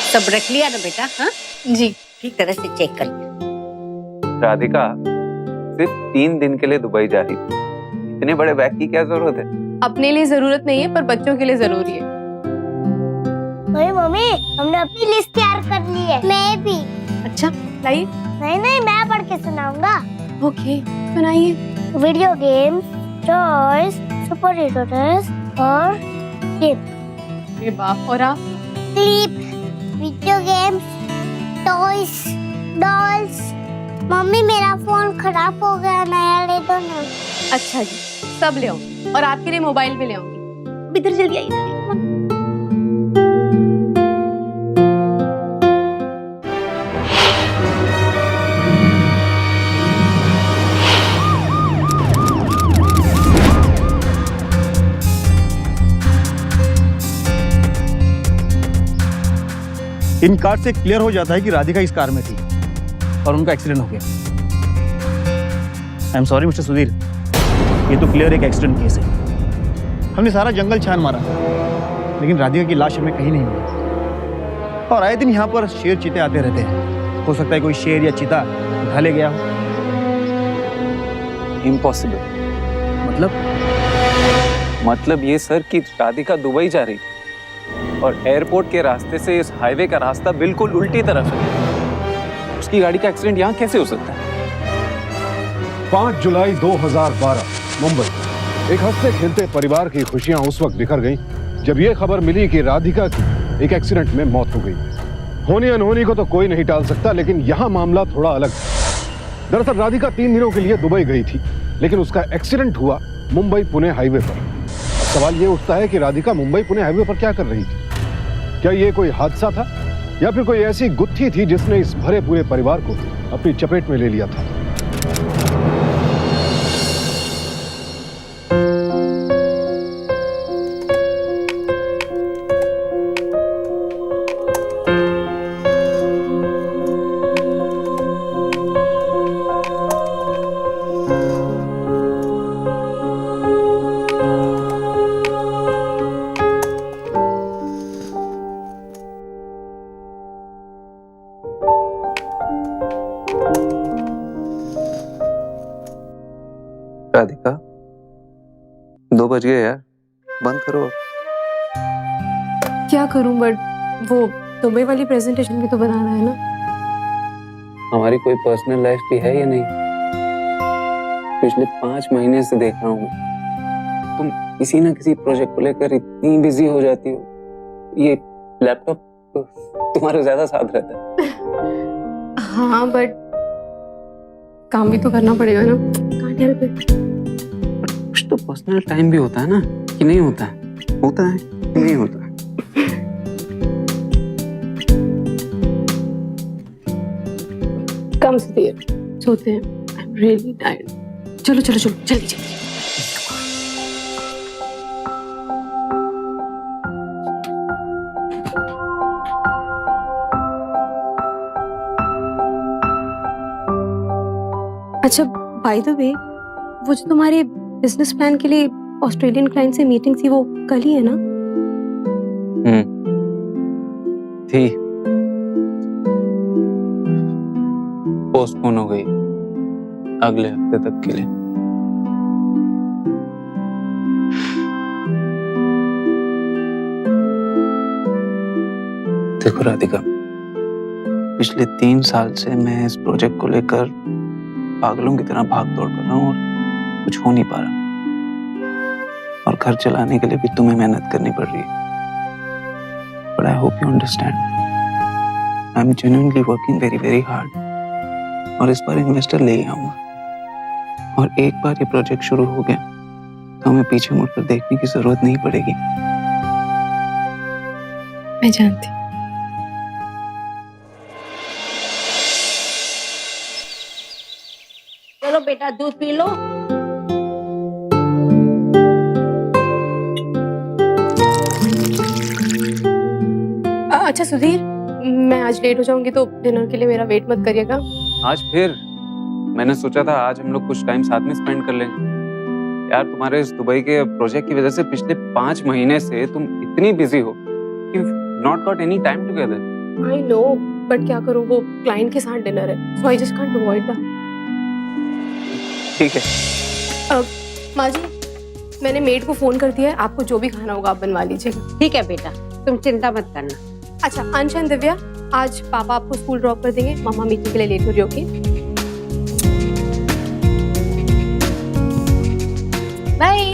सब रख लिया ना बेटा? हाँ जी। ठीक तरह से चेक कर लिया। राधिका सिर्फ 3 दिन के लिए दुबई जा रही थी, इतने बड़े बैग की क्या जरूरत है? अपने लिए जरूरत नहीं है पर बच्चों के लिए जरूरी है। मम्मी हमने अपनी लिस्ट तैयार कर ली है। मैं भी। अच्छा लाइए। नहीं मैं पढ़ के सुनाऊंगा। ओके सुनाइए। Video games, toys, super hero dress और गेम। अरे बाप। और आप? Clip, video games, toys, dolls. Mummy मेरा फोन खराब हो गया, नया ले दो ना। अच्छा जी सब ले आऊंगी और आपके लिए मोबाइल भी ले आऊंगी। इधर जल्दी आइए। इन कार से क्लियर हो जाता है कि राधिका इस कार में थी और उनका एक्सीडेंट हो गया। I am sorry mister Sudhir, ये तो क्लियर एक एक्सीडेंट केस है। हमने सारा जंगल छान मारा लेकिन राधिका की लाश हमें कहीं नहीं मिली। और आए दिन यहाँ पर शेर चीते आते रहते हैं, हो सकता है कोई शेर या चीता उठा ले गया हो। इम्पॉसिबल। मतलब ये सर कि राधिका दुबई जा रही थी और एयरपोर्ट के रास्ते से इस हाईवे का रास्ता बिल्कुल उल्टी तरफ है। उसकी गाड़ी का एक्सीडेंट यहाँ कैसे हो सकता है? 5 जुलाई 2012 मुंबई। एक हंसते खेलते परिवार की खुशियां उस वक्त बिखर गईं जब यह खबर मिली कि राधिका की एक एक्सीडेंट में मौत हो गई। होनी अनहोनी को तो कोई नहीं टाल सकता, लेकिन यहाँ मामला थोड़ा अलग था। दरअसल राधिका 3 दिनों के लिए दुबई गई थी, लेकिन उसका एक्सीडेंट हुआ मुंबई पुणे हाईवे पर। सवाल ये उठता है कि राधिका मुंबई पुणे हाईवे पर क्या कर रही थी? क्या ये कोई हादसा था या फिर कोई ऐसी गुत्थी थी जिसने इस भरे पूरे परिवार को अपनी चपेट में ले लिया था? राधिका 2 बज गए यार, बंद करो। क्या करूं बट वो दुबई वाली प्रेजेंटेशन भी तो बनाना है ना। हमारी कोई पर्सनल लाइफ भी है या नहीं? पिछले 5 महीने से देख रहा हूँ मैं, तुम किसी ना किसी प्रोजेक्ट को लेकर इतनी बिजी हो जाती हो। ये लैपटॉप तो तुम्हारे ज्यादा साथ रहता है। हाँ बट काम भी तो करना पड़ेगा ना। Can't help it. कुछ तो पर्सनल टाइम भी होता है ना, कि नहीं होता है? होता है कि नहीं होता है? कम से देर सोते हैं। I am really tired. चलो चलो चलो जल्दी जल्दी। अच्छा बाय द वे, वो जो तुम्हारे बिजनेस प्लान के लिए ऑस्ट्रेलियन क्लाइंट से मीटिंग थी वो कल ही है ना? थी, पोस्टपोन हो गई अगले हफ्ते तक के लिए। देखो राधिका, पिछले 3 साल से मैं इस प्रोजेक्ट को लेकर पागलों की तरह भाग दौड़ कर रहा हूँ और कुछ हो नहीं पा रहा, और घर चलाने के लिए भी तुम्हें मेहनत करनी पड़ रही है। But I hope you understand. I'm genuinely working very very hard. और इस बार इन्वेस्टर ले आऊंगा, और एक बार ये प्रोजेक्ट शुरू हो गया तो हमें पीछे मुड़कर देखने की जरूरत नहीं पड़ेगी। मैं जानती। चलो बेटा दूध पी लो। अच्छा सुधीर, मैं आज लेट हो जाऊंगी तो डिनर के लिए मेरा वेट मत करिएगा। आज फिर मैंने सोचा था आज हम लोग कुछ टाइम साथ में स्पेंड कर लेंगे। यार तुम्हारे इस दुबई के प्रोजेक्ट की वजह से पिछले 5 महीने से तुम इतनी बिजी हो कि not got any time together. I know, but क्या करूँ, वो क्लाइंट के साथ डिनर है, so I just can't avoid that. ठीक है। माँ जी, मैंने मेड को फोन कर दिया है, आपको जो भी खाना होगा आप बनवा लीजिएगा। ठीक है बेटा, तुम चिंता मत करना। अच्छा अंश एंड दिव्या, आज पापा आपको स्कूल ड्रॉप कर देंगे, मम्मा मीटिंग के लिए लेट हो रही होगी। बाय।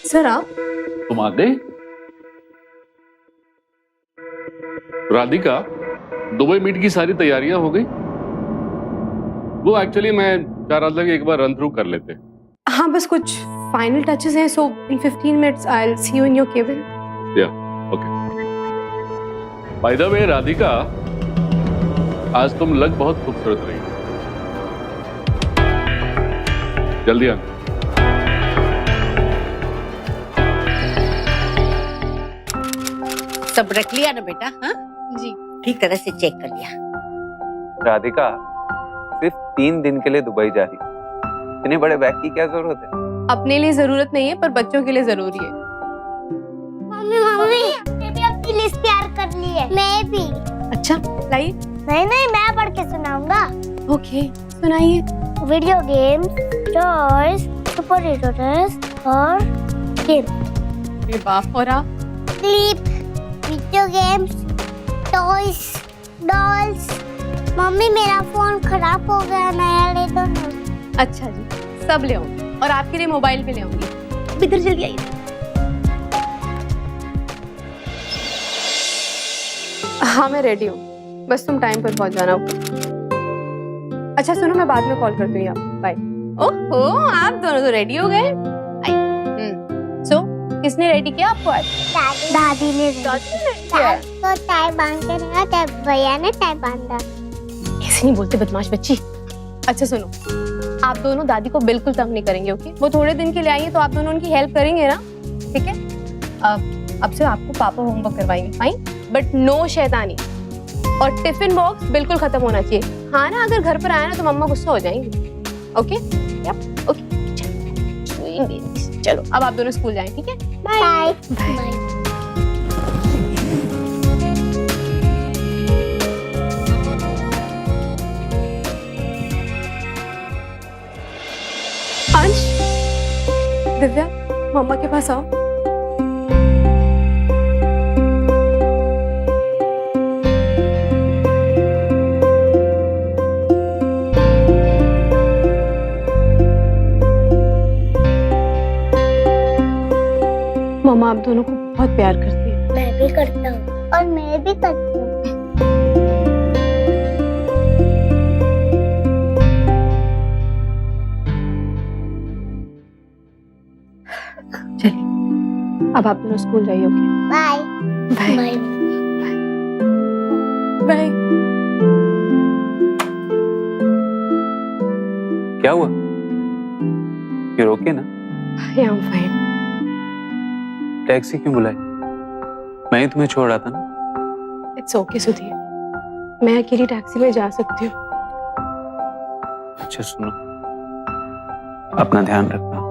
सर आप तुम आ गए? राधिका, दुबई मीट की सारी तैयारियां हो गई? वो एक्चुअली मैं चाह रहा था कि एक बार रन थ्रू कर लेते। हाँ बस कुछ फाइनल टचेस हैं, so in 15 minutes I will see you in your cabin. या okay. By the way Radhika, आज तुम लग बहुत खूबसूरत रही। जल्दी आ। सब रख लिया ना बेटा? हाँ जी। ठीक तरह से चेक कर लिया। राधिका सिर्फ 3 दिन के लिए दुबई जा रही, इतने बड़े बैग की क्या जरूरत है? अपने लिए जरूरत नहीं है, पर बच्चों के लिए जरूरी है। मम्मी मैंने भी अपनी लिस्ट तैयार कर ली है। मैं भी। अच्छा लाइए। नहीं, मैं पढ़ के सुनाऊंगा। ओके सुनाइए। Video games, toys, super hero dress और गेम। अरे बाप, और आप? Sleep, video games, toys, dolls. Mummy मेरा फोन खराब हो गया, नया ले दो ना। अच्छा जी, सब ले आऊंगी, और आपके लिए मोबाइल भी ले आऊंगी। इधर जल्दी आइए। हाँ मैं रेडी हूँ, बस तुम टाइम पर पहुंच जाना। अच्छा सुनो, मैं बाद में कॉल करती हूँ आप। बाय। ओहो, आप दोनों तो रेडी हो गए। सो किसने रेडी किया आपको आज? दादी ने तो टाई बांध के रखा, तब भैया ने टाई बांधा। ऐसे नहीं बोलते बदमाश बच्ची। अच्छा सुनो, आप दोनों दादी को बिल्कुल तंग नहीं करेंगे, ओके? वो थोड़े दिन के लिए आई है, तो आप दोनों उनकी हेल्प करेंगे ना, ठीक है? अब से आपको पापा होमवर्क करवाएंगे, फाइन? बट नो शैतानी। और टिफिन बॉक्स बिल्कुल खत्म होना चाहिए। हाँ ना, अगर घर पर आया ना तो मम्मा गुस्सा हो जाएंगी। ओके? Yup, okay. चलो अब आप दोनों स्कूल जाएं, ठीक है? बाय। अंश, दिव्या, मम्मा के पास आओ। मम्मा आप दोनों को बहुत प्यार करती है। मैं भी करता हूँ, और मैं भी करती हूँ। चलिए अब आप दोनों स्कूल जाइए, okay? Bye. Bye bye. Bye. क्या हुआ? ये रोके ना? I am fine. टैक्सी क्यों बुलाई? मैं ही तुम्हें छोड़ रहा था ना। इट्स ओके सुधीर, मैं अकेली टैक्सी में जा सकती हूँ। अच्छा सुनो, अपना ध्यान रखना।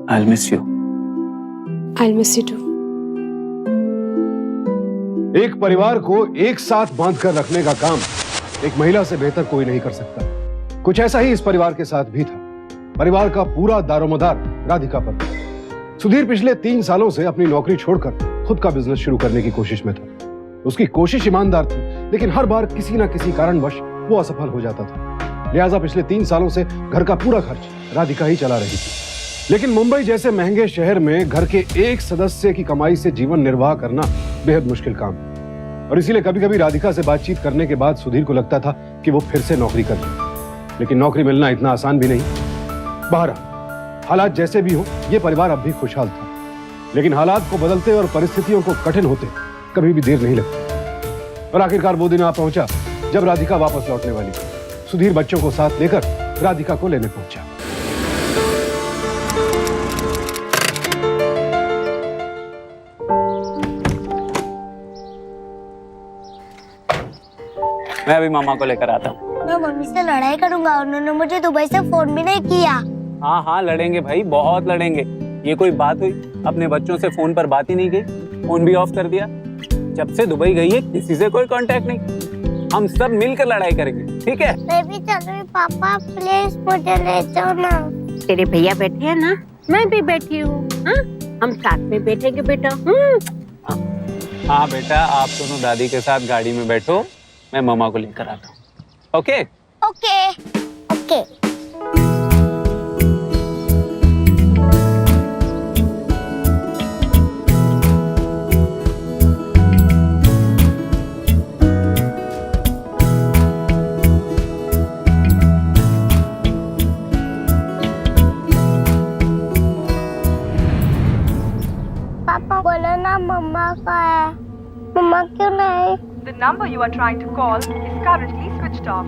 I'll miss you. I'll miss you too. एक परिवार को एक साथ बांध कर रखने का काम एक महिला से बेहतर कोई नहीं कर सकता। कुछ ऐसा ही इस परिवार के साथ भी था। परिवार का पूरा दारोमदार राधिका पर था। सुधीर पिछले 3 सालों से अपनी नौकरी छोड़कर खुद का बिजनेस शुरू करने की कोशिश में था। उसकी कोशिश ईमानदार थी, लेकिन हर बार किसी न किसी कारणवश वो असफल हो जाता था। लिहाजा पिछले 3 सालों से घर का पूरा खर्च राधिका ही चला रही थी। लेकिन मुंबई जैसे महंगे शहर में घर के एक सदस्य की कमाई से जीवन निर्वाह करना बेहद मुश्किल काम, और इसीलिए कभी कभी राधिका से बातचीत करने के बाद सुधीर को लगता था कि वो फिर से नौकरी कर ले। लेकिन नौकरी मिलना इतना आसान भी नहीं। बहरहाल हालात जैसे भी हो, ये परिवार अब भी खुशहाल था। लेकिन हालात को बदलते और परिस्थितियों को कठिन होते कभी भी देर नहीं लगती। और आखिरकार वो दिन आ पहुंचा जब राधिका वापस लौटने वाली थी। सुधीर बच्चों को साथ लेकर राधिका को लेने पहुंचा। मैं अभी मामा को लेकर आता हूँ। मैं मम्मी से लड़ाई करूंगा, उन्होंने मुझे दुबई से फोन भी नहीं किया। हाँ हाँ लड़ेंगे भाई, बहुत लड़ेंगे। ये कोई बात हुई? अपने बच्चों से फोन पर बात ही नहीं की, फोन भी ऑफ कर दिया। जब से दुबई गई है किसी से कोई कांटेक्ट नहीं। हम सब मिलकर लड़ाई करेंगे, ठीक है? मैं भी चल रही। पापा प्लीज मुझे ले जाओ ना। तेरे भैया बैठे हैं ना, मैं भी बैठी हूँ। हम साथ में बैठेंगे बेटा। हाँ बेटा, आप दोनों दादी के साथ गाड़ी में बैठो, मैं मामा को लेकर आता हूँ। Okay okay okay. पापा बोलो ना मम्मा का है। मम्मा क्यों नहीं? The number you are trying to call is currently switched off.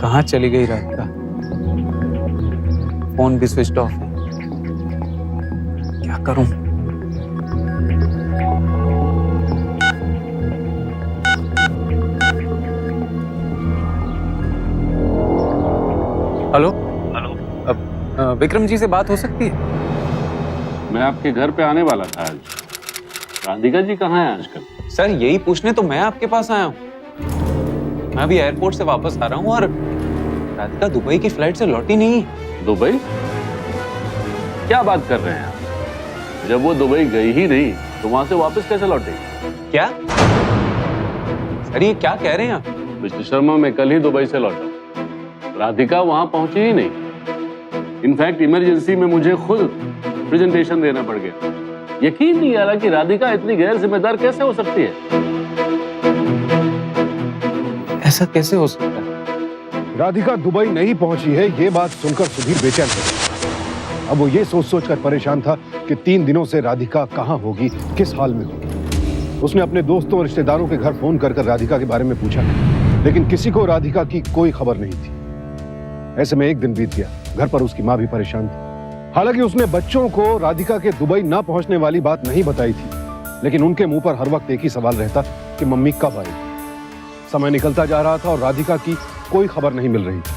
कहाँ चली गई राधिका? फोन भी स्विच ऑफ है। क्या करूं? हेलो हेलो, विक्रम जी से बात हो सकती है? मैं आपके घर पे आने वाला था आज। राधिका जी कहाँ है आजकल? सर यही पूछने तो मैं आपके पास आया हूँ। मैं अभी एयरपोर्ट से वापस आ रहा हूँ और राधिका दुबई की फ्लाइट से लौटी नहीं। दुबई? क्या बात कर रहे हैं आप? जब वो दुबई गई ही नहीं तो वहां से वापस कैसे लौटेगी? क्या सर ये क्या कह रहे हैं आप? मिस्टर शर्मा, मैं कल ही दुबई से लौटा। राधिका वहां पहुंची ही नहीं। इनफैक्ट इमरजेंसी में मुझे खुद प्रेजेंटेशन देना पड़ गया। यकीन नहीं आ रहा कि राधिका इतनी गैर जिम्मेदार कैसे हो सकती है। ऐसा कैसे हो सकता है? राधिका दुबई नहीं पहुंची है, ये बात सुनकर सुधीर बेचैन हो। अब वो ये सोच कर परेशान था कि 3 दिनों से राधिका कहाँ होगी, किस हाल में होगी। उसने अपने दोस्तों और रिश्तेदारों के घर फोन कर राधिका के बारे में पूछा, लेकिन किसी को राधिका की कोई खबर नहीं थी। ऐसे में एक दिन बीत गया। घर पर उसकी माँ भी परेशान थी। हालांकि उसने बच्चों को राधिका के दुबई ना पहुंचने वाली बात नहीं बताई थी, लेकिन उनके मुंह पर हर वक्त एक ही सवाल रहता कि मम्मी कब आएगी। समय निकलता जा रहा था और राधिका की कोई खबर नहीं मिल रही थी।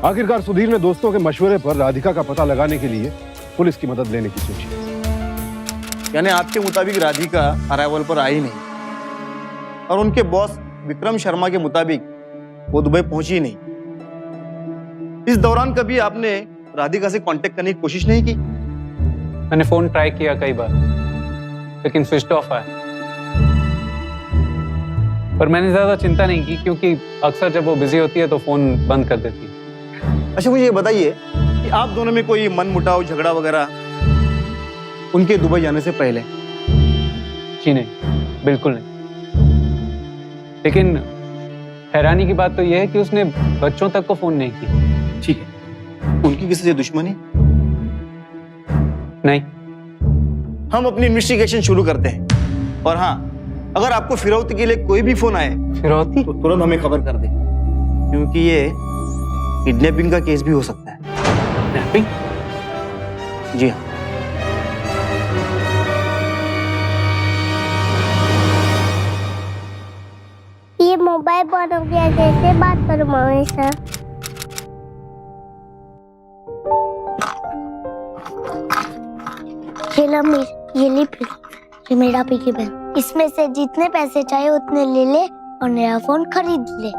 आखिरकार सुधीर ने दोस्तों के मशवरे पर राधिका का पता लगाने के लिए पुलिस की मदद लेने की सोची। यानी आपके मुताबिक राधिका अराइवल पर आई नहीं और उनके बॉस विक्रम शर्मा के मुताबिक वो दुबई पहुंची नहीं। इस दौरान कभी आपने राधिका से कांटेक्ट करने की कोशिश नहीं की? मैंने फोन ट्राई किया कई बार, लेकिन स्विच ऑफ आया। पर मैंने ज्यादा चिंता नहीं की, क्योंकि अक्सर जब वो बिजी होती है तो फोन बंद कर देती है। अच्छा मुझे ये बताइए कि आप दोनों में कोई मनमुटाव, झगड़ा वगैरह उनके दुबई जाने से पहले? जी नहीं, बिल्कुल नहीं। लेकिन हैरानी की बात तो यह है कि उसने बच्चों तक को फोन नहीं किया। ठीक है, उनकी किसी से दुश्मनी? नहीं। हम अपनी इन्वेस्टिगेशन शुरू करते हैं और हाँ, अगर आपको फिरौती के लिए कोई भी फोन आए फिरौती? तो तुरंत हमें खबर कर दें, क्योंकि ये किडनैपिंग का केस भी हो सकता है। किडनैपिंग? जी हाँ। ये मोबाइल बंद हो गया, कैसे बात करूं मम्मी से? ये ले फिर, ये मेरा पिगी बैंक। इसमें से जितने पैसे चाहिए उतने ले ले और नया फोन खरीद ले।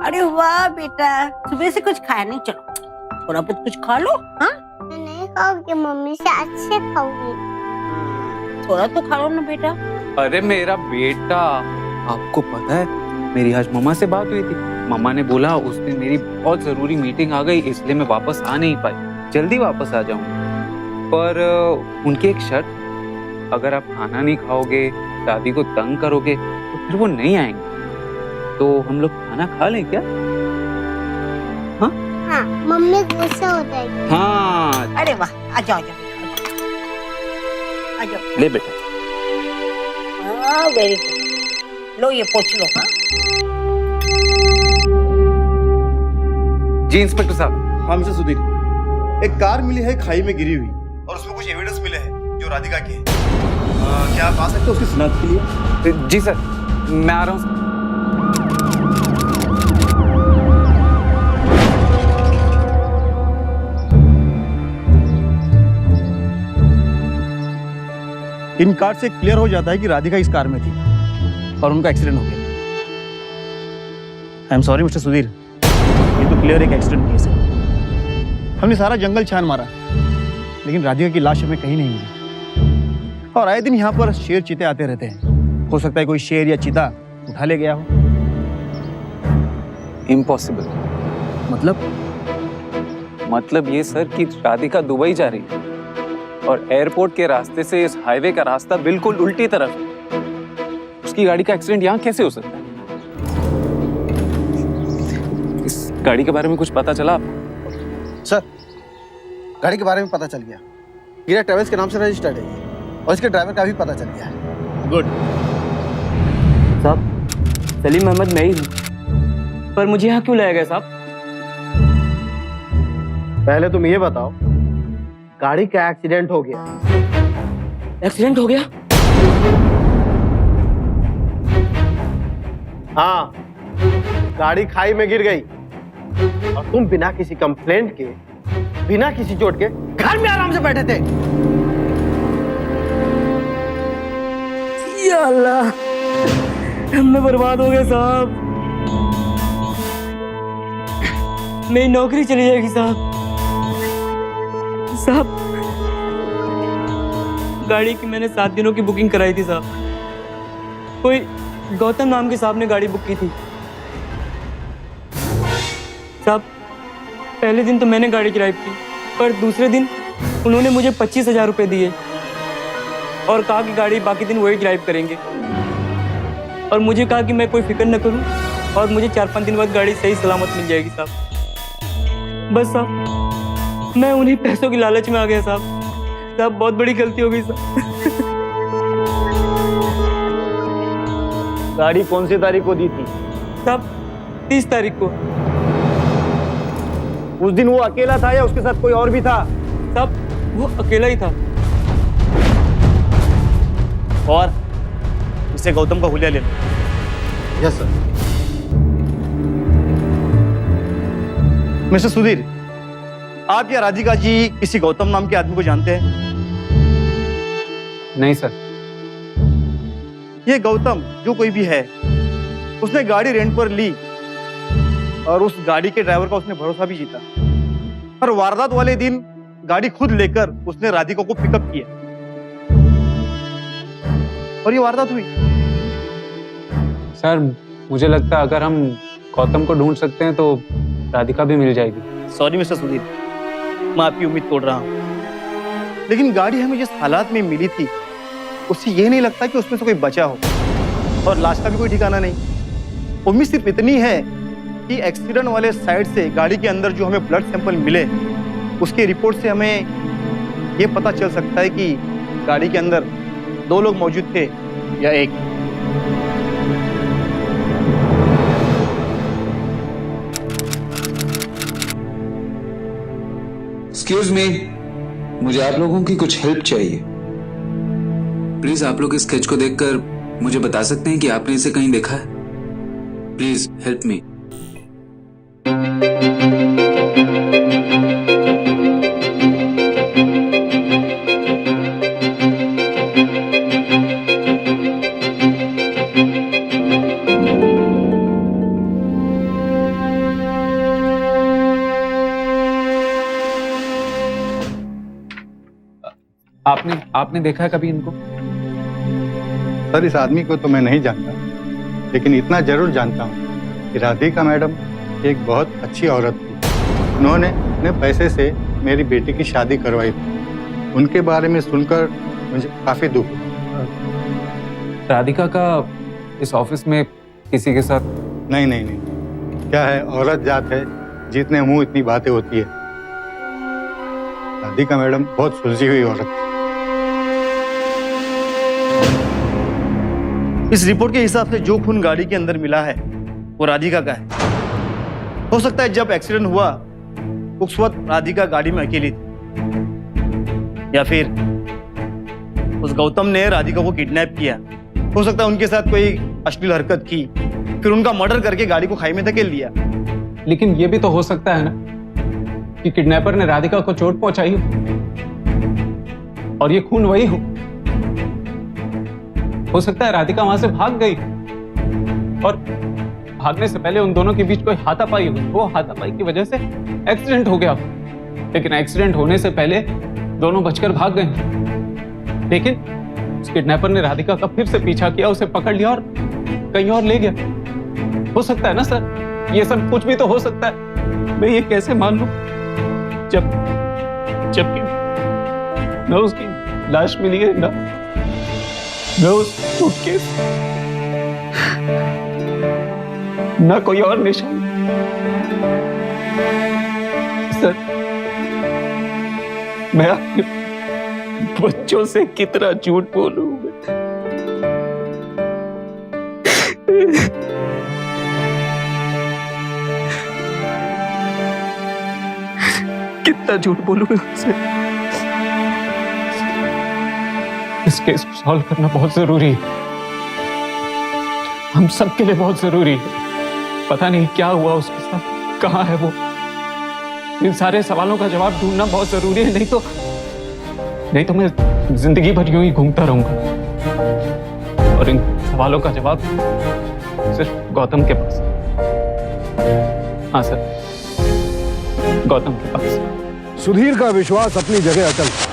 अरे वाह बेटा, सुबह से कुछ खाया नहीं, चलो थोड़ा बहुत कुछ खा लो। हाँ मैं नहीं खाऊंगी मम्मी से, अच्छे खाऊंगी। थोड़ा तो खा लो ना बेटा। अरे मेरा बेटा, आपको पता है मेरी आज मम्मा से बात हुई थी। मम्मा ने बोला उस दिन मेरी बहुत जरूरी मीटिंग आ गई, इसलिए मैं वापस आ नहीं पाई। जल्दी वापस आ जाऊंगी, पर उनकी एक शर्त, अगर आप खाना नहीं खाओगे, दादी को तंग करोगे तो फिर वो नहीं आएंगे। तो हम लोग खाना खा लें क्या? हाँ, मम्मी गुस्सा हो जाएगी। हाँ। अरे वाह, आ जाओ, आ जाओ। आ जाओ। ले बेटा। हाँ वेरी गुड। लो ये पोछ लो। हाँ जी इंस्पेक्टर साहब। हाँ मिस्टर सुधीर, एक कार मिली है खाई में गिरी हुई और उसमें कुछ एविडेंस मिले हैं जो राधिका के हैं। क्या आप आ सकते हो उसकी शिनाख्त के लिए? जी सर, मैं आ रहा हूँ। इन कार से क्लियर हो जाता है कि राधिका इस कार में थी और उनका एक्सीडेंट हो गया। I am sorry mister Sudhir, ये तो क्लियर एक एक्सीडेंट केस है। हमने सारा जंगल छान मारा लेकिन राधिका की लाश हमें कहीं नहीं मिली। और आए दिन यहाँ पर शेर चीते आते रहते हैं। हो सकता है कोई शेर या चीता उठा ले गया हो। इम्पॉसिबल। मतलब ये सर कि राधिका दुबई जा रही है और एयरपोर्ट के रास्ते से इस हाईवे का रास्ता बिल्कुल उल्टी तरफ है। उसकी गाड़ी का एक्सीडेंट यहाँ कैसे हो सकता है? इस गाड़ी के बारे में कुछ पता चला आपको? सर, गाड़ी के बारे में पता चल गया। गिरा ट्रेवल्स के नाम से रजिस्टर्ड है ये, और इसके ड्राइवर का भी पता चल गया है। गुड। साहब, सलीम अहमद मैं ही हूँ, पर मुझे यहाँ क्यों लाया गया साहब? पहले तुम ये बताओ, गाड़ी का एक्सीडेंट हो गया। एक्सीडेंट हो गया? हाँ, गाड़ी खाई में गिर गई और तुम बिना किसी कंप्लेंट के, बिना किसी चोट के घर में आराम से बैठे थे। या अल्लाह, मैं बर्बाद हो गया साहब। मेरी नौकरी चली जाएगी साहब। साहब, गाड़ी की मैंने 7 दिनों की बुकिंग कराई थी साहब। कोई गौतम नाम के साहब ने गाड़ी बुक की थी साहब। पहले दिन तो मैंने गाड़ी ड्राइव की, पर दूसरे दिन उन्होंने मुझे 25,000 रुपये दिए और कहा कि गाड़ी बाकी दिन वही ड्राइव करेंगे। और मुझे कहा कि मैं कोई फिक्र न करूं और मुझे 4-5 दिन बाद गाड़ी सही सलामत मिल जाएगी साहब। बस साहब, मैं उन्हीं पैसों की लालच में आ गया साहब। साहब, बहुत बड़ी गलती हो गई साहब। गाड़ी कौन सी तारीख को दी थी? साहब, 30 तारीख को। उस दिन वो अकेला था या उसके साथ कोई और भी था? साहब, वो अकेला ही था। और इससे गौतम का हुलिया ले लो। Yes sir. मिस्टर सुधीर, आप या राधिका जी किसी गौतम नाम के आदमी को जानते हैं? नहीं सर। ये गौतम जो कोई भी है, उसने गाड़ी रेंट पर ली और उस गाड़ी के ड्राइवर का उसने भरोसा भी जीता। और वारदात वाले दिन गाड़ी खुद लेकर उसने राधिका को पिकअप किया और ये वारदात हुई। सर, मुझे लगता है अगर हम गौतम को ढूंढ सकते हैं तो राधिका भी मिल जाएगी। सॉरी मिस्टर सुधीर, मैं आपकी उम्मीद तोड़ रहा हूँ, लेकिन गाड़ी हमें जिस हालात में मिली थी उससे ये नहीं लगता कि उसमें से कोई बचा हो और लाश का भी कोई ठिकाना नहीं। उम्मीद सिर्फ इतनी है कि एक्सीडेंट वाले साइड से गाड़ी के अंदर जो हमें ब्लड सैंपल मिले, उसकी रिपोर्ट से हमें ये पता चल सकता है कि गाड़ी के अंदर 2 लोग मौजूद थे या एक। एक्सक्यूज मी, मुझे आप लोगों की कुछ हेल्प चाहिए। प्लीज आप लोग इस स्केच को देखकर मुझे बता सकते हैं कि आपने इसे कहीं देखा है? Please help me. आपने देखा है कभी इनको? सर, इस आदमी को तो मैं नहीं जानता, लेकिन इतना जरूर जानता हूँ कि राधिका मैडम एक बहुत अच्छी औरत थी। उन्होंने अपने पैसे से मेरी बेटी की शादी करवाई थी। उनके बारे में सुनकर मुझे काफी दुख हुआ। राधिका का इस ऑफिस में किसी के साथ? नहीं नहीं नहीं, क्या है, औरत जात है, जितने मुंह इतनी बातें होती है। राधिका मैडम बहुत सुलझी हुई औरत थी। इस रिपोर्ट के हिसाब से जो खून गाड़ी के अंदर मिला है वो राधिका का है। हो सकता है जब एक्सीडेंट हुआ उस वक्त राधिका गाड़ी में अकेली थी, या फिर उस गौतम ने राधिका को किडनैप किया। हो सकता है उनके साथ कोई अश्लील हरकत की, फिर उनका मर्डर करके गाड़ी को खाई में धकेल दिया। लेकिन ये भी तो हो सकता है ना कि किडनैपर ने राधिका को चोट पहुंचाई हो और ये खून वही हो सकता है राधिका वहां से भाग गई और भागने से पहले उन दोनों के बीच कोई हाथापाई हुई, वो हाथापाई की वजह से एक्सीडेंट हो गया। लेकिन एक्सीडेंट होने से पहले दोनों बचकर भाग गए, लेकिन उस किडनैपर ने राधिका का फिर से पीछा किया, उसे पकड़ लिया और कहीं और ले गया। हो सकता है ना सर, ये सब कुछ भी तो हो सकता है। मैं ये कैसे मान लूं जबकि न उसकी लाश मिली है ना उस सूटकेस, ना कोई और निशान। सर, मैं अपने बच्चों से कितना झूठ बोलूं। कितना झूठ बोलूं मैं उनसे। इस केस को सॉल्व करना बहुत जरूरी है, हम सबके लिए बहुत जरूरी है। पता नहीं क्या हुआ उसके साथ, कहाँ है वो। इन सारे सवालों का जवाब ढूंढना बहुत जरूरी है, नहीं तो मैं जिंदगी भर यूं ही घूमता रहूंगा और इन सवालों का जवाब सिर्फ गौतम के पास। हाँ सर, गौतम के पास। सुधीर का विश्वास अपनी जगह अटल था।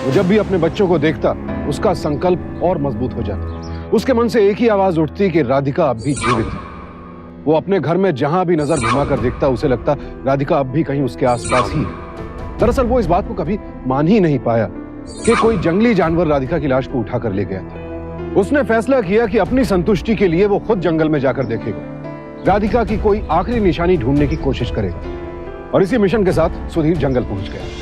वो जब भी अपने बच्चों को देखता उसका संकल्प और मजबूत हो जाता। उसके मन से एक ही आवाज उठती कि राधिका अब भी जीवित है। वो अपने घर में जहां भी नजर घुमाकर देखता उसे लगता राधिका अब भी कहीं उसके आसपास ही है। दरअसल वो इस बात को कभी मान ही नहीं पाया कि कोई जंगली जानवर राधिका की लाश को उठाकर ले गया था। उसने फैसला किया कि अपनी संतुष्टि के लिए वो खुद जंगल में जाकर देखेगा, राधिका की कोई आखिरी निशानी ढूंढने की कोशिश करेगा। और इसी मिशन के साथ सुधीर जंगल पहुंच गया।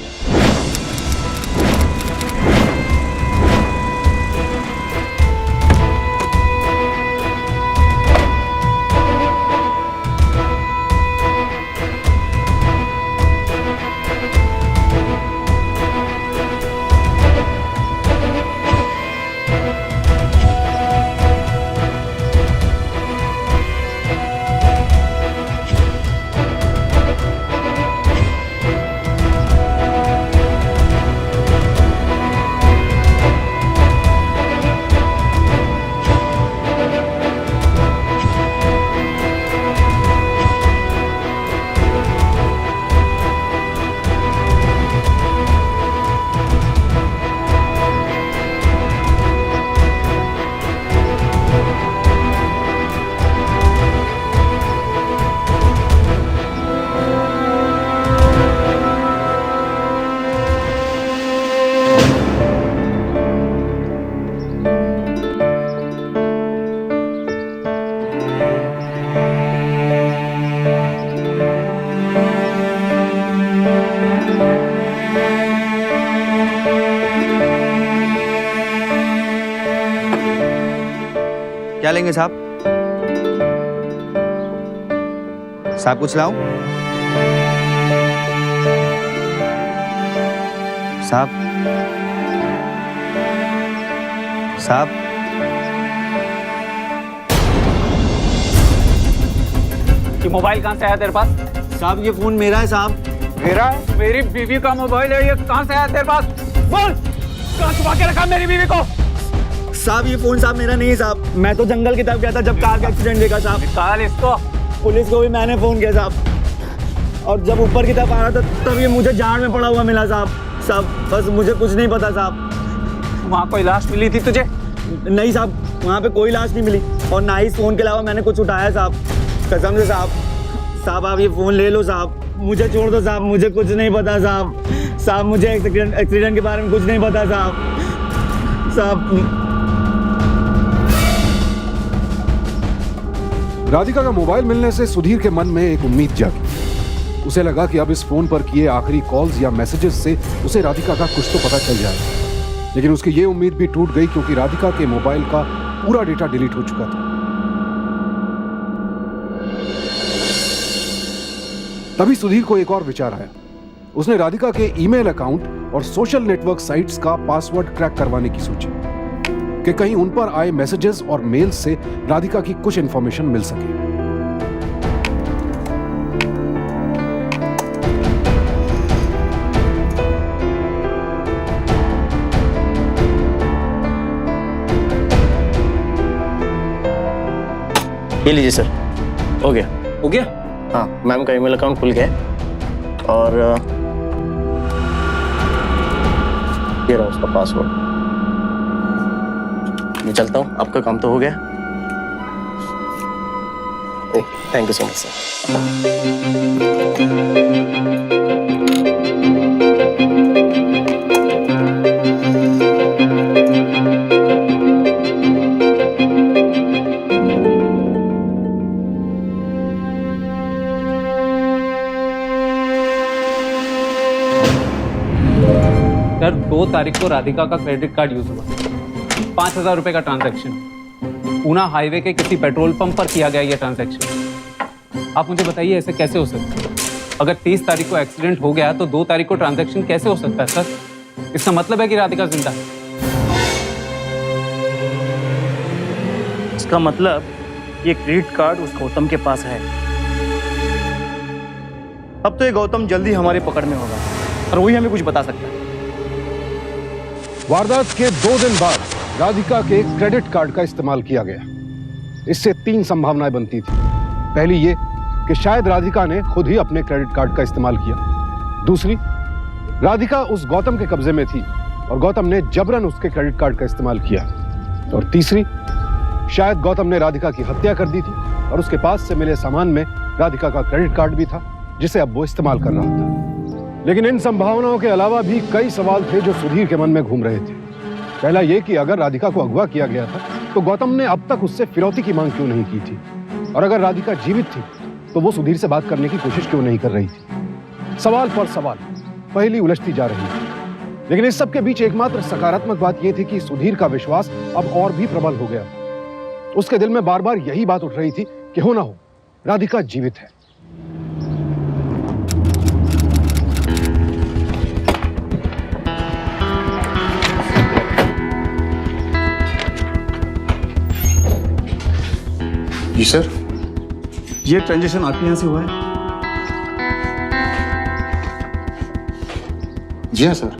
क्या लेंगे साहब? साहब कुछ लाऊं? साहब साहब ये मोबाइल कहां से आया तेरे पास? साहब ये फोन मेरा है साहब। मेरा है? मेरी बीवी का मोबाइल है, ये कहां से आया तेरे पास? बोल, कहां छुपा के रखा मेरी बीवी को? साहब ये फोन साहब मेरा नहीं है साहब, मैं तो जंगल की तरफ गया था जब कार का एक्सीडेंट देखा साहब। निकाल इसको। पुलिस को भी मैंने फोन किया साहब, और जब ऊपर की तरफ आ रहा था तब ये मुझे झाड़ में पड़ा हुआ मिला साहब। साहब बस मुझे कुछ नहीं पता साहब। वहाँ कोई लाश मिली थी तुझे? नहीं साहब, वहाँ पे कोई लाश नहीं मिली और ना ही इस फोन के अलावा मैंने कुछ उठाया साहब, कसम से साहब। साहब आप ये फोन ले लो साहब, मुझे छोड़ दो साहब, मुझे कुछ नहीं पता साहब। साहब मुझे एक्सीडेंट के बारे में कुछ नहीं पता साहब। साहब राधिका का मोबाइल मिलने से सुधीर के मन में एक उम्मीद जागी। उसे लगा कि अब इस फोन पर किए आखिरी कॉल्स या मैसेजेस से उसे राधिका का कुछ तो पता चल जाएगा। लेकिन उसकी ये उम्मीद भी टूट गई क्योंकि राधिका के मोबाइल का पूरा डेटा डिलीट हो चुका था। तभी सुधीर को एक और विचार आया। उसने राधिका के ईमेल अकाउंट और सोशल नेटवर्क साइट्स का पासवर्ड क्रैक करवाने की सोची कि कहीं उन पर आए मैसेजेस और मेल्स से राधिका की कुछ इंफॉर्मेशन मिल सके। ये लीजिए सर, हो गया। हो गया? हाँ, मैम का ईमेल अकाउंट खुल गया है और ये रहा उसका पासवर्ड। मैं चलता हूँ, आपका काम तो हो गया। Thank you so much sir. Sir 2 तारीख को राधिका का क्रेडिट कार्ड यूज हुआ, 5,000 रुपए का ट्रांजैक्शन। पूना हाईवे के किसी पेट्रोल पंप पर किया गया ये ट्रांजैक्शन। आप मुझे बताइए ऐसे कैसे हो सकता है? अगर 30 तारीख को एक्सीडेंट हो गया तो 2 तारीख को ट्रांजैक्शन कैसे हो सकता है सर? इसका मतलब है कि राधिका जिंदा है। इसका मतलब ये क्रेडिट कार्ड उस गौतम के पास है। अब तो ये गौतम जल्दी हमारे पकड़ में होगा और वही हमें कुछ बता सकता है। वारदात के 2 दिन बाद राधिका के क्रेडिट कार्ड का इस्तेमाल किया गया। इससे 3 संभावनाएं बनती थी। पहली ये कि शायद राधिका ने खुद ही अपने क्रेडिट कार्ड का इस्तेमाल किया। दूसरी, राधिका उस गौतम के कब्जे में थी और गौतम ने जबरन उसके क्रेडिट कार्ड का इस्तेमाल किया। और तीसरी, शायद गौतम ने राधिका की हत्या कर दी थी और उसके पास से मिले सामान में राधिका का क्रेडिट कार्ड भी था जिसे अब वो इस्तेमाल कर रहा था। लेकिन इन संभावनाओं के अलावा भी कई सवाल थे जो सुधीर के मन में घूम रहे थे। पहला यह कि अगर राधिका को अगवा किया गया था तो गौतम ने अब तक उससे फिरौती की मांग क्यों नहीं की थी, और अगर राधिका जीवित थी तो वो सुधीर से बात करने की कोशिश क्यों नहीं कर रही थी। सवाल पर सवाल, पहेली उलझती जा रही थी। लेकिन इस सब के बीच एकमात्र सकारात्मक बात यह थी कि सुधीर का विश्वास अब और भी प्रबल हो गया। उसके दिल में बार बार यही बात उठ रही थी कि हो ना हो राधिका जीवित है। जी सर, ये ट्रांजैक्शन आपके यहाँ से हुआ है? जी हाँ सर,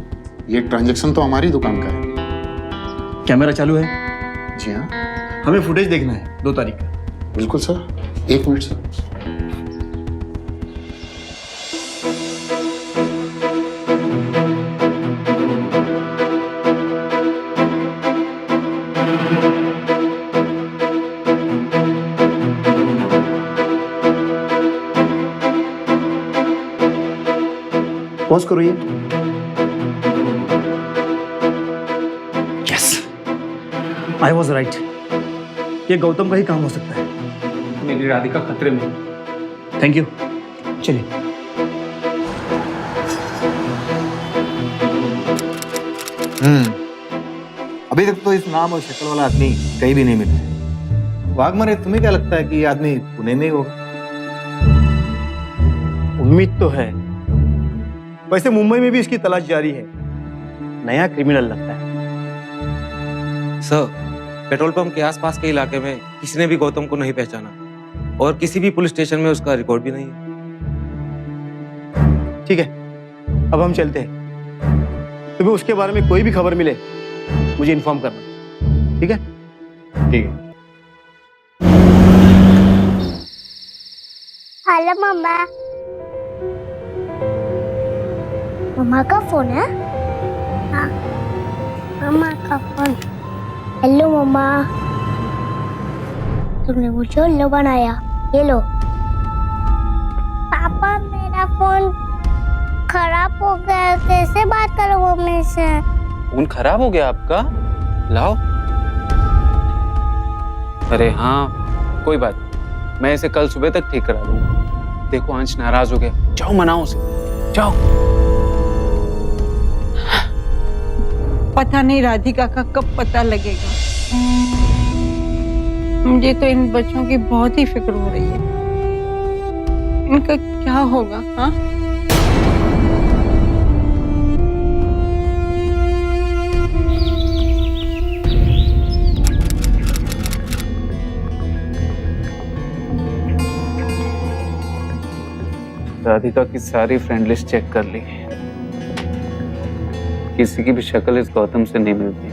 ये ट्रांजैक्शन तो हमारी दुकान का है। कैमरा चालू है? जी हाँ। हमें फुटेज देखना है 2 तारीख का। बिल्कुल सर, 1 मिनट सर। पॉज करो ये। Yes, I was right. ये गौतम का ही काम हो सकता है। मेरी राधिका खतरे में। थैंक यू, चलिए। अभी तक तो इस नाम और शक्ल वाला आदमी कहीं भी नहीं मिला। वाघमरे, तुम्हें क्या लगता है कि ये आदमी पुणे में ही होगा? उम्मीद तो है। वैसे मुंबई में भी इसकी तलाश जारी है। नया क्रिमिनल लगता है। सर, पेट्रोल पंप के आसपास के इलाके में किसी ने भी गौतम को नहीं पहचाना और किसी भी पुलिस स्टेशन में उसका रिकॉर्ड भी नहीं है। ठीक है, अब हम चलते हैं। तुम्हें उसके बारे में कोई भी खबर मिले मुझे इन्फॉर्म करना, ठीक है? ठीक है। हेलो मम्मा। मम्मा का फोन है? हाँ, मम्मा का फोन। हेलो मम्मा, तुमने मुझे उल्लू बनाया। ये लो। पापा, मेरा फोन खराब हो गया, कैसे बात करूं मम्मी से? फोन खराब हो गया आपका? लाओ। अरे हाँ, कोई बात नहीं, मैं इसे कल सुबह तक ठीक करा दूंगा। देखो अंश नाराज हो गया, जाओ मनाओ उसे, जाओ। पता नहीं राधिका का कब पता लगेगा। मुझे तो इन बच्चों की बहुत ही फिक्र हो रही है। इनका क्या होगा? हाँ, राधिका की सारी फ्रेंड लिस्ट चेक कर ली, किसी की भी शक्ल इस गौतम से नहीं मिलती।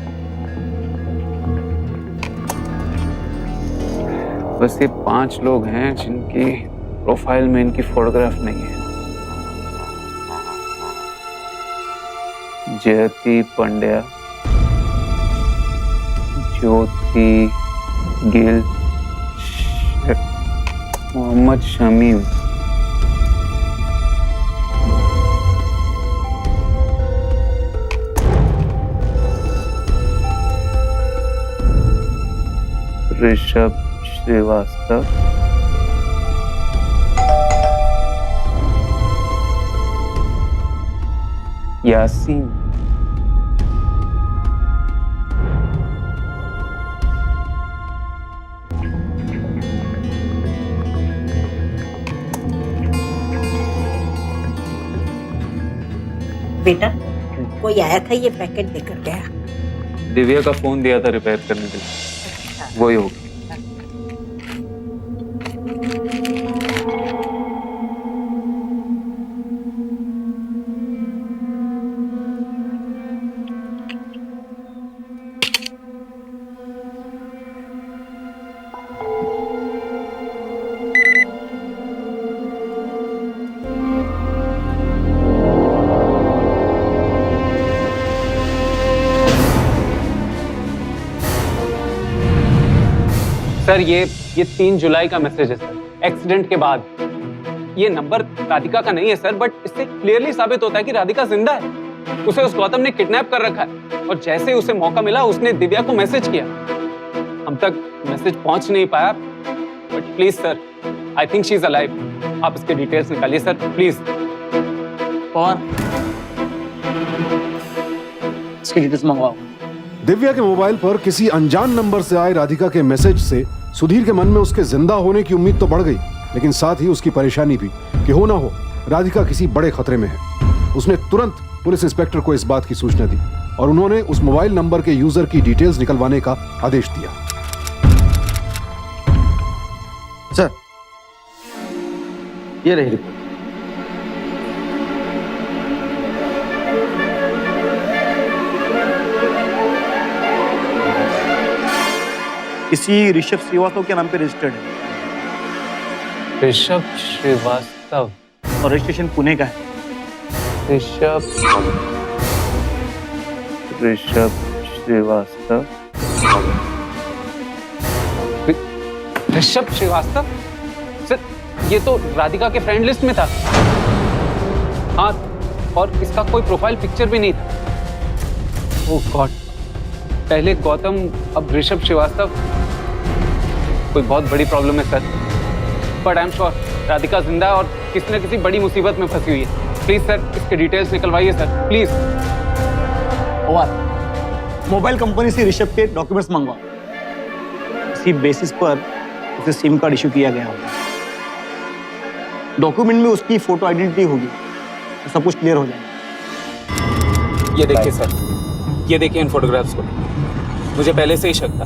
बस ये 5 लोग हैं जिनकी प्रोफाइल में इनकी फोटोग्राफ नहीं है। जयती पंड्या, ज्योति गिल, मोहम्मद शमीम, ऋषभ श्रीवास्तव, यासीन, बेटा कोई आया था, ये पैकेट देकर गया। दिव्या का फोन दिया था रिपेयर करने के लिए, वही होगी। सर ये 3 जुलाई का मैसेज है सर, एक्सीडेंट के बाद। ये नंबर राधिका का नहीं है सर, बट इससे क्लियरली साबित होता है कि राधिका जिंदा है। उसे उस गौतम ने किडनैप कर रखा है और जैसे ही उसे मौका मिला उसने दिव्या को मैसेज किया। हम तक मैसेज पहुंच नहीं पाया, but please sir, I think she is alive. आप इसके डिटेल्स निकालिए सर प्लीज। और इसकी डिटेल्स मंगवाओ। दिव्या के मोबाइल पर किसी अनजान नंबर से आए राधिका के मैसेज से सुधीर के मन में उसके जिंदा होने की उम्मीद तो बढ़ गई, लेकिन साथ ही उसकी परेशानी भी कि हो ना हो राधिका किसी बड़े खतरे में है। उसने तुरंत पुलिस इंस्पेक्टर को इस बात की सूचना दी और उन्होंने उस मोबाइल नंबर के यूजर की डिटेल्स निकलवाने का आदेश दिया। सर ये रही रिपोर्ट। इसी ऋषभ श्रीवास्तव के नाम पे रजिस्टर्ड है। ऋषभ श्रीवास्तव और रजिस्ट्रेशन पुणे का है। ऋषभ श्रीवास्तव, ऋषभ श्रीवास्तव सर, ये तो राधिका के फ्रेंड लिस्ट में था। हाँ, और इसका कोई प्रोफाइल पिक्चर भी नहीं था। ओह गॉड, पहले गौतम अब ऋषभ श्रीवास्तव। कोई बहुत बड़ी प्रॉब्लम है sir, but I am sure Radhika जिंदा है और किसी न किसी बड़ी मुसीबत में फंसी हुई है। प्लीज सर इसके डिटेल्स निकलवाइए सर प्लीज। और मोबाइल कंपनी से ऋषभ के डॉक्यूमेंट्स मंगवाओ। इसी बेसिस पर उसे सिम कार्ड इशू किया गया होगा। डॉक्यूमेंट में उसकी फोटो आइडेंटिटी होगी तो सब कुछ क्लियर हो जाएगा। ये देखिए सर, ये देखिए इन फोटोग्राफ्स को। मुझे पहले से ही शक था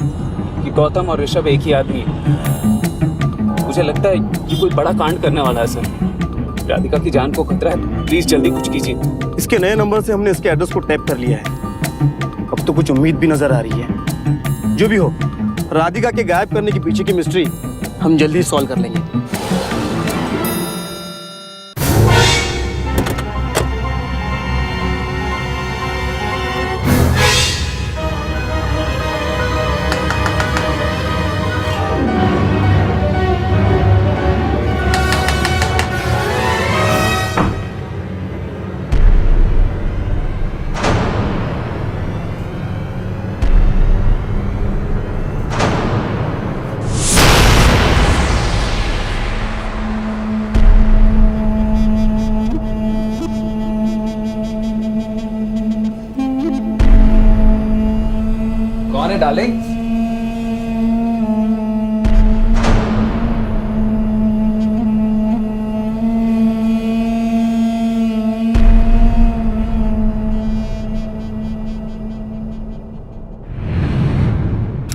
कि गौतम और ऋषभ एक ही आदमी है। मुझे लगता है कि कोई बड़ा कांड करने वाला है सर। राधिका की जान को खतरा है, प्लीज जल्दी कुछ कीजिए। इसके नए नंबर से हमने इसके एड्रेस को टैप कर लिया है। अब तो कुछ उम्मीद भी नजर आ रही है। जो भी हो, राधिका के गायब करने के पीछे की मिस्ट्री हम जल्दी सॉल्व कर लेंगे। कौन है डार्लिंग?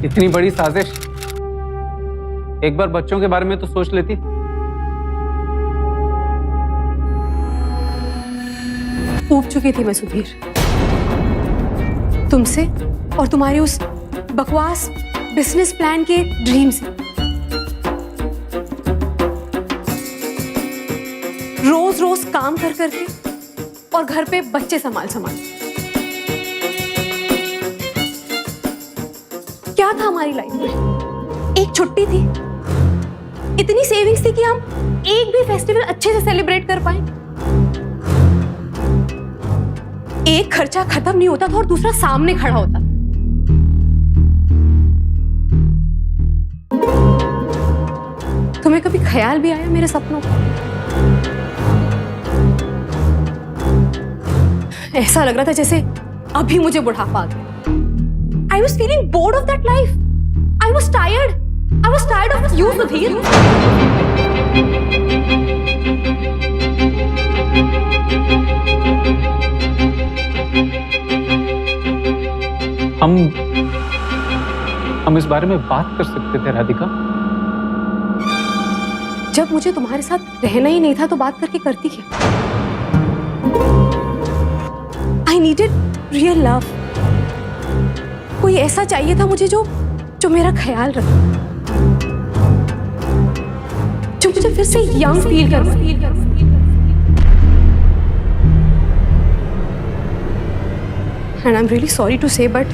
इतनी बड़ी साजिश, एक बार बच्चों के बारे में तो सोच लेती। ऊब चुकी थी मैं सुधीर, तुमसे और तुम्हारे उस बकवास बिजनेस प्लान के ड्रीम से। रोज रोज काम कर करके और घर पे बच्चे संभाल संभाल। क्या था हमारी लाइफ में? एक छुट्टी थी, इतनी सेविंग्स थी कि हम एक भी फेस्टिवल अच्छे से सेलिब्रेट कर पाए। एक खर्चा खत्म नहीं होता था और दूसरा सामने खड़ा होता। तुम्हें कभी ख्याल भी आया मेरे सपनों का? ऐसा लग रहा था जैसे अभी मुझे बुढ़ापा आ गया। I was feeling bored of that life. I was tired. I was tired of you, Sudhir. हम इस बारे में बात कर सकते थे राधिका। जब मुझे तुम्हारे साथ रहना ही नहीं था तो बात करके करती क्या? I needed real love. कोई ऐसा चाहिए था मुझे जो मेरा ख्याल रखे, जो मुझे फिर से यंग फील कर। And I'm really sorry to say, but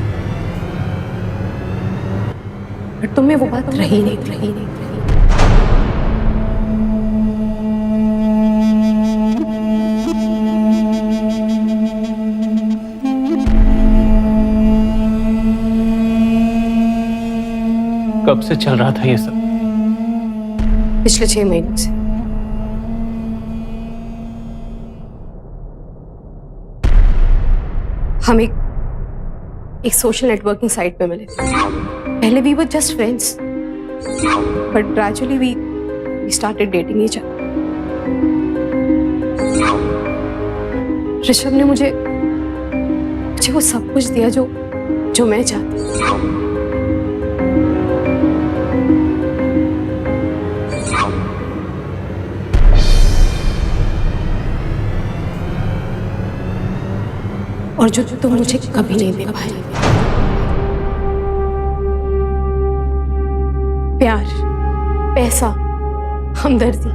तुम में वो बात रही नहीं। कब से चल रहा था ये सब? पिछले 6 महीनों से। हम एक सोशल नेटवर्किंग साइट पे मिले। पहले we were just friends, but gradually we started dating each other. Rishabh ने मुझे वो सब कुछ दिया जो मैं चाहती। और जो तुम मुझे कभी नहीं दे पाए। प्यार, पैसा, हमदर्दी।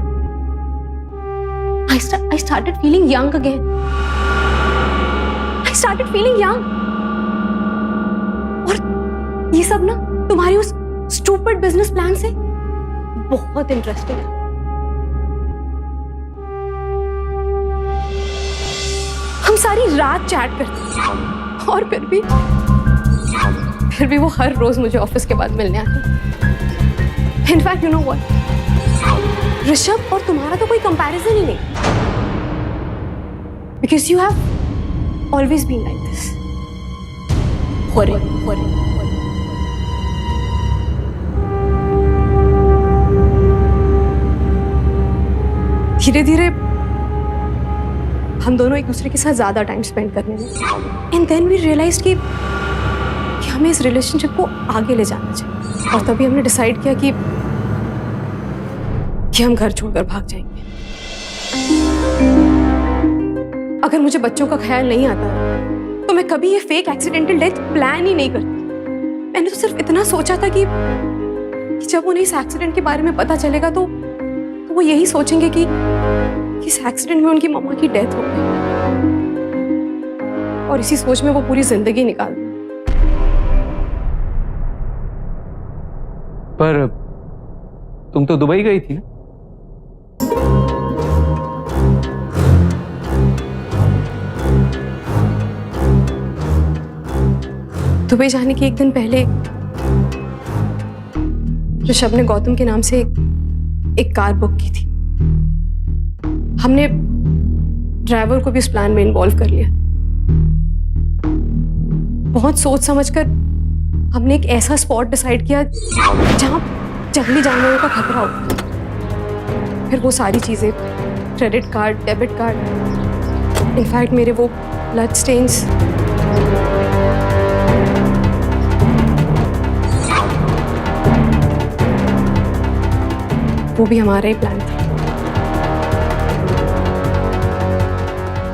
I started feeling young again. I started feeling young. और ये सब ना तुम्हारी उस stupid business plan से बहुत इंटरेस्टिंग है। हम सारी रात चैट करते और फिर भी वो हर रोज मुझे ऑफिस के बाद मिलने आती। In fact you know what, Rishabh और तुम्हारा तो कोई कंपैरिजन ही नहीं, because you have always been like this. धीरे धीरे हम दोनों एक दूसरे के साथ ज्यादा टाइम स्पेंड करने लगे। एंड देन वी रियलाइज्ड कि हमें इस रिलेशनशिप को आगे ले जाना चाहिए। और तभी हमने डिसाइड किया कि हम घर छोड़कर भाग जाएंगे। अगर मुझे बच्चों का ख्याल नहीं आता तो मैं कभी ये फेक एक्सीडेंटल डेथ प्लान ही नहीं करती। मैंने तो सिर्फ इतना सोचा था कि जब उन्हें इस एक्सीडेंट के बारे में पता चलेगा तो वो यही सोचेंगे कि इस एक्सीडेंट में उनकी मम्मा की डेथ हो गई, और इसी सोच में वो पूरी जिंदगी निकाल दी। पर तुम तो दुबई गई थी ना? दुबई जाने के एक दिन पहले ऋषभ ने गौतम के नाम से एक कार बुक की थी। हमने ड्राइवर को भी इस प्लान में इन्वॉल्व कर लिया। बहुत सोच समझकर हमने एक ऐसा स्पॉट डिसाइड किया जहां जंगली जानवरों का खतरा हो। फिर वो सारी चीजें, credit card, debit card, in fact मेरे वो ब्लड स्टेन्स, वो भी हमारा ही प्लान था।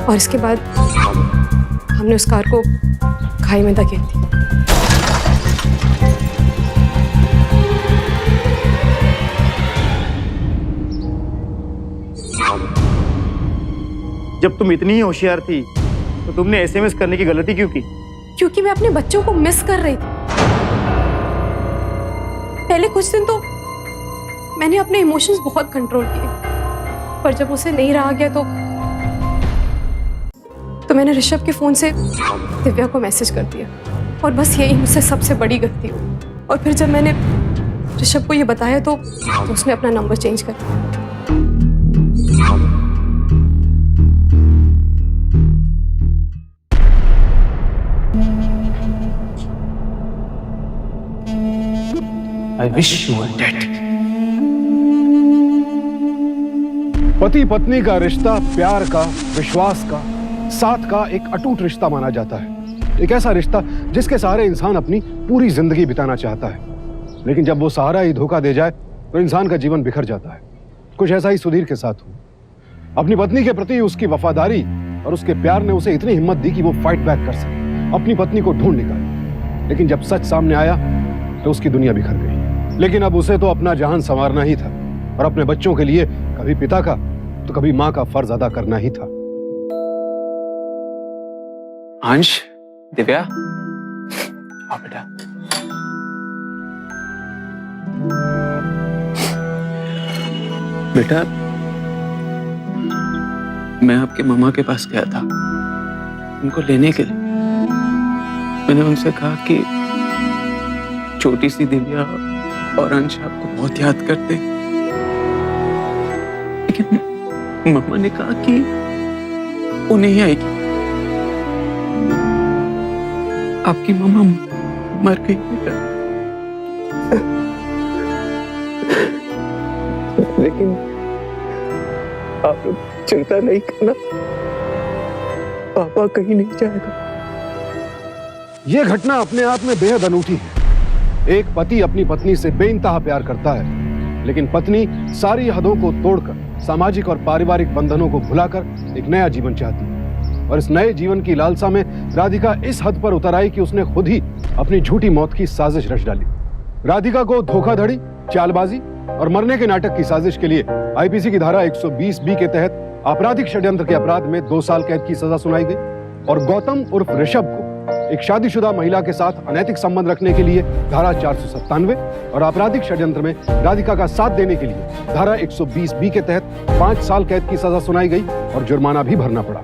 और इसके बाद हमने उस कार को खाई में धकेल दिया। जब तुम इतनी ही होशियार थी तो तुमने एसएमएस करने की गलती क्यों की? क्योंकि मैं अपने बच्चों को मिस कर रही थी। पहले कुछ दिन तो मैंने अपने इमोशंस बहुत कंट्रोल किए, पर जब उसे नहीं रहा गया तो मैंने ऋषभ के फोन से दिव्या को मैसेज कर दिया, और बस यही मुझसे सबसे बड़ी गलती हुई। और फिर जब मैंने ऋषभ को ये बताया तो उसने अपना नंबर चेंज कर दिया। I wish you were dead. पति पत्नी का रिश्ता प्यार का, विश्वास का, साथ का एक अटूट रिश्ता माना जाता है। एक ऐसा रिश्ता जिसके सहारे इंसान अपनी पूरी जिंदगी बिताना चाहता है, लेकिन जब वो सहारा ही धोखा दे जाए तो इंसान का जीवन बिखर जाता है। कुछ ऐसा ही सुधीर के साथ हुआ। अपनी पत्नी के प्रति उसकी वफादारी और उसके प्यार ने उसे इतनी हिम्मत दी कि वो फाइट बैक कर सके, अपनी पत्नी को ढूंढ निकाले। लेकिन जब सच सामने आया तो उसकी दुनिया बिखर गई। लेकिन अब उसे तो अपना जहान संवारना ही था, और अपने बच्चों के लिए कभी पिता का तो कभी मां का फर्ज अदा करना ही था। अंश, दिव्या, आओ बेटा। बेटा, मैं आपके मामा के पास गया था उनको लेने के लिए। मैंने उनसे कहा कि छोटी सी दिव्या और अंश आपको बहुत याद करते, लेकिन मम्मा ने कहा कि वो नहीं आएगी। आपकी मम्मा मर गई बेटा। लेकिन आप लोग चिंता नहीं करना, पापा कहीं नहीं जाएगा। यह घटना अपने आप में बेहद अनूठी है। एक पति अपनी पत्नी से बेइंतहा प्यार करता है, लेकिन पत्नी सारी हदों को तोड़कर सामाजिक और पारिवारिक बंधनों को भुलाकर एक नया जीवन चाहती है। और इस नए जीवन की लालसा में राधिका इस हद पर उतर आई कि उसने खुद ही अपनी झूठी मौत की साजिश रच डाली। राधिका को धोखाधड़ी, चालबाजी और मरने के नाटक की साजिश के लिए आईपीसी की धारा 120B के तहत आपराधिक षड्यंत्र के अपराध में 2 साल कैद की सजा सुनाई गई। और गौतम उर्फ ऋषभ को एक शादीशुदा महिला के साथ अनैतिक संबंध रखने के लिए धारा 497 और आपराधिक षड्यंत्र में राधिका का साथ देने के लिए धारा 120B के तहत 5 साल कैद की सजा सुनाई गई और जुर्माना भी भरना पड़ा।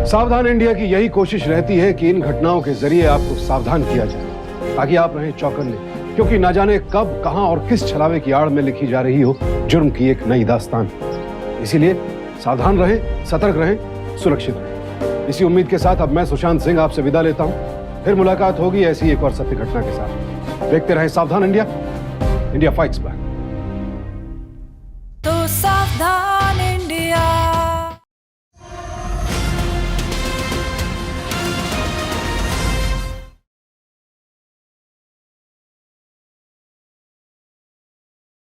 सावधान इंडिया की यही कोशिश रहती है कि इन घटनाओं के जरिए आपको सावधान किया जाए, ताकि आप रहें चौकन्ने, क्योंकि ना जाने कब, कहां और किस छलावे की आड़ में लिखी जा रही हो जुर्म की एक नई दास्तान। इसीलिए सावधान रहें, सतर्क रहें, सुरक्षित रहें। इसी उम्मीद के साथ अब मैं सुशांत सिंह आपसे विदा लेता हूं। फिर मुलाकात होगी ऐसी एक और सत्य घटना के साथ। देखते रहें सावधान इंडिया, इंडिया फाइट्स बैक। तो सावधान।